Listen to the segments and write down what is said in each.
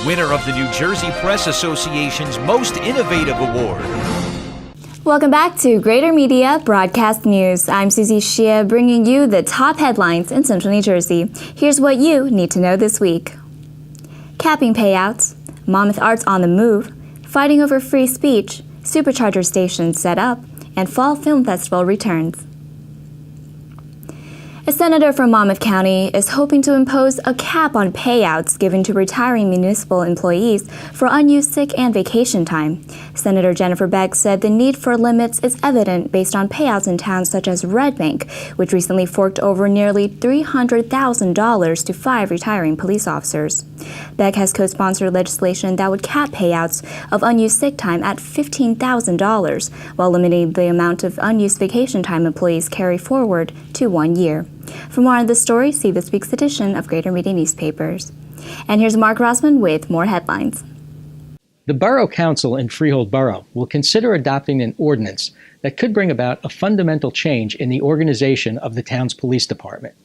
winner of the New Jersey Press Association's Most Innovative Award. Welcome back to Greater Media Broadcast News. I'm Susie Shea, bringing you the top headlines in Central New Jersey. Here's what you need to know this week. Capping payouts, Monmouth Arts on the move, fighting over free speech, supercharger stations set up, and Fall Film Festival returns. A senator from Monmouth County is hoping to impose a cap on payouts given to retiring municipal employees for unused sick and vacation time. Senator Jennifer Beck said the need for limits is evident based on payouts in towns such as Red Bank, which recently forked over nearly $300,000 to 5 retiring police officers. Beck has co-sponsored legislation that would cap payouts of unused sick time at $15,000, while limiting the amount of unused vacation time employees carry forward to 1 year. For more on this story, see this week's edition of Greater Media Newspapers. And here's Mark Rossman with more headlines. The Borough Council in Freehold Borough will consider adopting an ordinance that could bring about a fundamental change in the organization of the town's police department.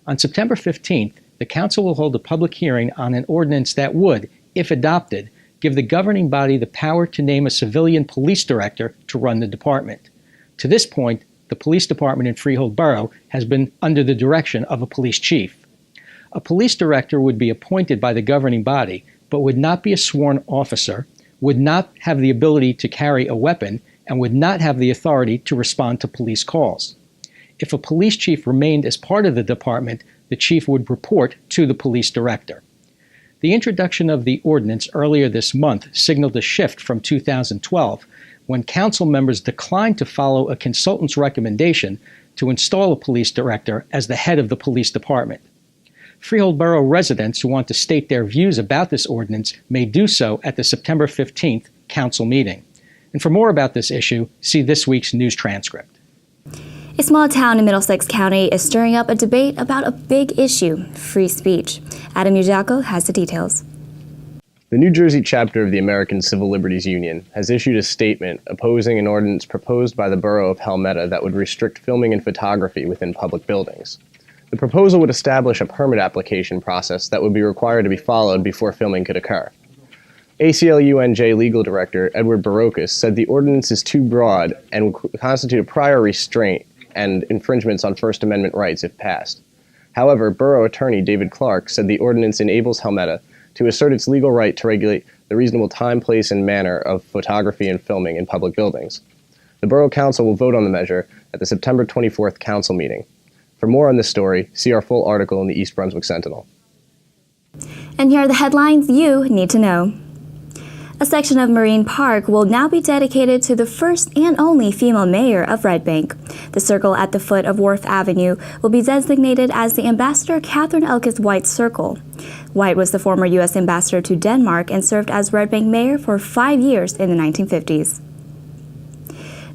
On September 15th, the council will hold a public hearing on an ordinance that would, if adopted, give the governing body the power to name a civilian police director to run the department. To this point, the police department in Freehold Borough has been under the direction of a police chief. A police director would be appointed by the governing body, but would not be a sworn officer, would not have the ability to carry a weapon, and would not have the authority to respond to police calls. If a police chief remained as part of the department, the chief would report to the police director. The introduction of the ordinance earlier this month signaled a shift from 2012, when council members declined to follow a consultant's recommendation to install a police director as the head of the police department. Freehold Borough residents who want to state their views about this ordinance may do so at the September 15th council meeting. And for more about this issue, see this week's news transcript. A small town in Middlesex County is stirring up a debate about a big issue, free speech. Adam Ujako has the details. The New Jersey chapter of the American Civil Liberties Union has issued a statement opposing an ordinance proposed by the borough of Helmetta that would restrict filming and photography within public buildings. The proposal would establish a permit application process that would be required to be followed before filming could occur. ACLU-NJ Legal Director Edward Barocas said the ordinance is too broad and would constitute a prior restraint and infringements on First Amendment rights if passed. However, Borough Attorney David Clark said the ordinance enables Helmetta to assert its legal right to regulate the reasonable time, place, and manner of photography and filming in public buildings. The Borough Council will vote on the measure at the September 24th council meeting. For more on this story, see our full article in the East Brunswick Sentinel. And here are the headlines you need to know. A section of Marine Park will now be dedicated to the first and only female mayor of Red Bank. The circle at the foot of Wharf Avenue will be designated as the Ambassador Catherine Elkis White Circle. White was the former U.S. ambassador to Denmark and served as Red Bank mayor for 5 years in the 1950s.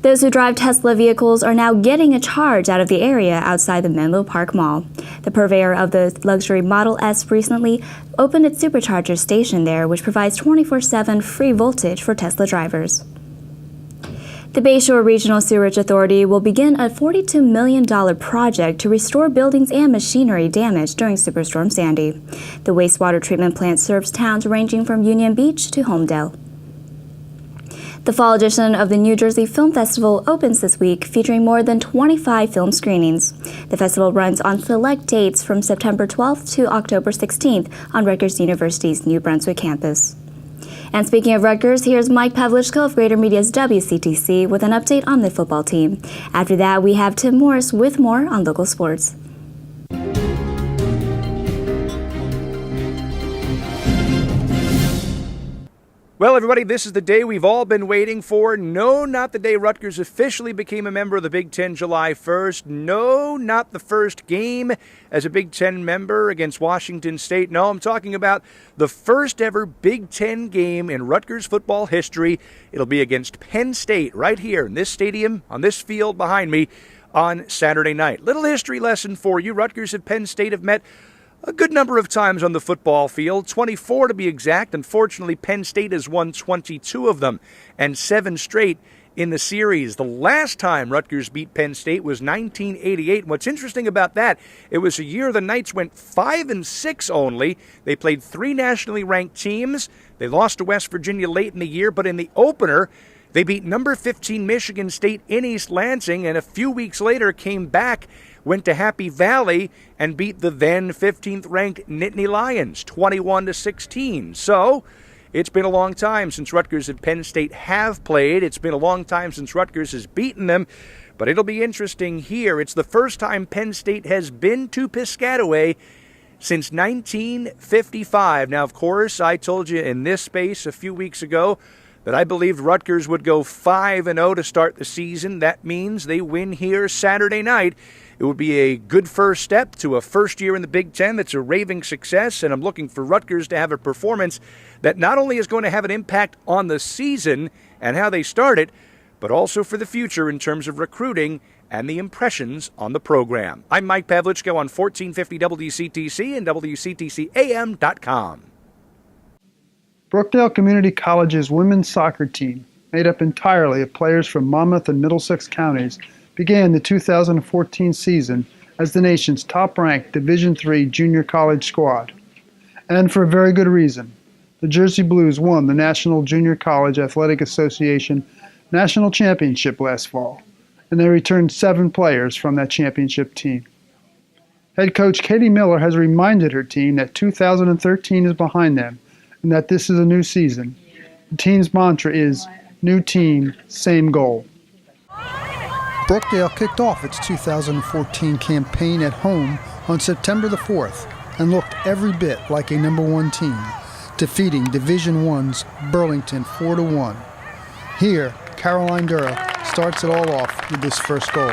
Those who drive Tesla vehicles are now getting a charge out of the area outside the Menlo Park Mall. The purveyor of the luxury Model S recently opened its supercharger station there, which provides 24/7 free voltage for Tesla drivers. The Bayshore Regional Sewerage Authority will begin a $42 million project to restore buildings and machinery damaged during Superstorm Sandy. The wastewater treatment plant serves towns ranging from Union Beach to Homedale. The fall edition of the New Jersey Film Festival opens this week, featuring more than 25 film screenings. The festival runs on select dates from September 12th to October 16th on Rutgers University's New Brunswick campus. And speaking of Rutgers, here's Mike Pavlichko of Greater Media's WCTC with an update on the football team. After that, we have Tim Morris with more on local sports. Well, everybody, this is the day we've all been waiting for. No, not the day Rutgers officially became a member of the Big Ten July 1st. No, not the first game as a Big Ten member against Washington State. No, I'm talking about the first ever Big Ten game in Rutgers football history. It'll be against Penn State right here in this stadium, on this field behind me, on Saturday night. Little history lesson for you. Rutgers and Penn State have met a good number of times on the football field, 24 to be exact. Unfortunately, Penn State has won 22 of them, and 7 straight in the series. The last time Rutgers beat Penn State was 1988. And what's interesting about that, it was a year the Knights went 5-6 only. They played 3 nationally ranked teams. They lost to West Virginia late in the year, but in the opener, they beat number 15 Michigan State in East Lansing, and a few weeks later came back, went to Happy Valley, and beat the then 15th-ranked Nittany Lions 21-16. So it's been a long time since Rutgers and Penn State have played. It's been a long time since Rutgers has beaten them, but it'll be interesting here. It's the first time Penn State has been to Piscataway since 1955. Now, of course, I told you in this space a few weeks ago that I believed Rutgers would go 5-0 to start the season. That means they win here Saturday night. It would be a good first step to a first year in the Big Ten that's a raving success, and I'm looking for Rutgers to have a performance that not only is going to have an impact on the season and how they start it, but also for the future in terms of recruiting and the impressions on the program. I'm Mike Pavlichko on 1450 WCTC and WCTCAM.com. Brookdale Community College's women's soccer team, made up entirely of players from Monmouth and Middlesex counties, began the 2014 season as the nation's top-ranked Division III junior college squad. And for a very good reason. The Jersey Blues won the National Junior College Athletic Association National Championship last fall, and they returned 7 players from that championship team. Head coach Katie Miller has reminded her team that 2013 is behind them and that this is a new season. The team's mantra is, new team, same goal. Brookdale kicked off its 2014 campaign at home on September the 4th and looked every bit like a number 1 team, defeating Division I's Burlington 4-1. Here, Caroline Dura starts it all off with this first goal.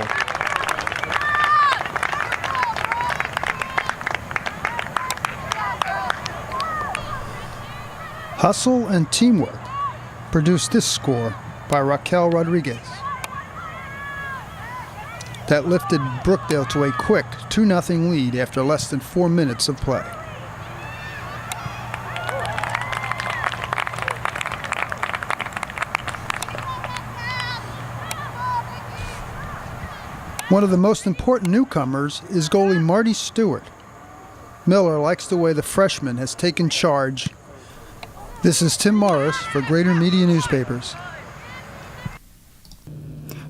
Hustle and teamwork produced this score by Raquel Rodriguez that lifted Brookdale to a quick 2-0 lead after less than 4 minutes of play. One of the most important newcomers is goalie Marty Stewart. Miller likes the way the freshman has taken charge. This is Tim Morris for Greater Media Newspapers.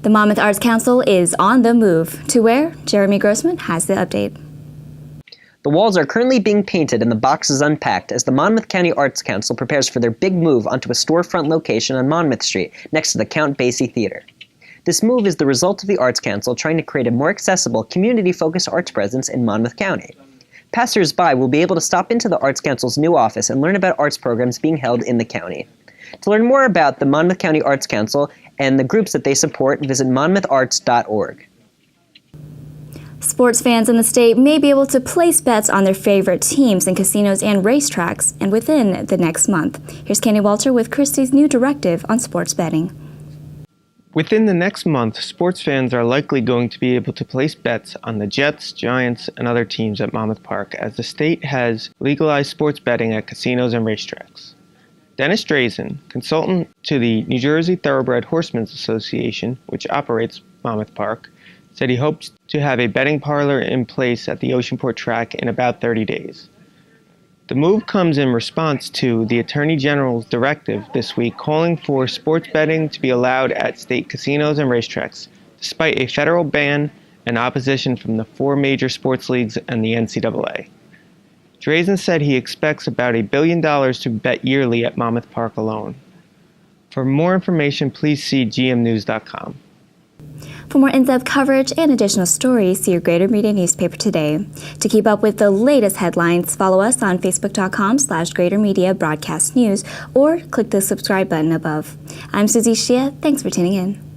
The Monmouth Arts Council is on the move. To where? Jeremy Grossman has the update. The walls are currently being painted and the boxes unpacked as the Monmouth County Arts Council prepares for their big move onto a storefront location on Monmouth Street next to the Count Basie Theater. This move is the result of the Arts Council trying to create a more accessible, community-focused arts presence in Monmouth County. Passers-by will be able to stop into the Arts Council's new office and learn about arts programs being held in the county. To learn more about the Monmouth County Arts Council and the groups that they support, visit monmoutharts.org. Sports fans in the state may be able to place bets on their favorite teams in casinos and racetracks, and within the next month. Here's Kenny Walter with Christie's new directive on sports betting. Within the next month, sports fans are likely going to be able to place bets on the Jets, Giants, and other teams at Monmouth Park as the state has legalized sports betting at casinos and racetracks. Dennis Drazen, consultant to the New Jersey Thoroughbred Horsemen's Association, which operates Monmouth Park, said he hopes to have a betting parlor in place at the Oceanport track in about 30 days. The move comes in response to the Attorney General's directive this week calling for sports betting to be allowed at state casinos and racetracks, despite a federal ban and opposition from the 4 major sports leagues and the NCAA. Drazen said he expects about $1 billion to bet yearly at Monmouth Park alone. For more information, please see gmnews.com. For more in-depth coverage and additional stories, see your Greater Media newspaper today. To keep up with the latest headlines, follow us on facebook.com/Greater Media Broadcast News or click the subscribe button above. I'm Susie Shia. Thanks for tuning in.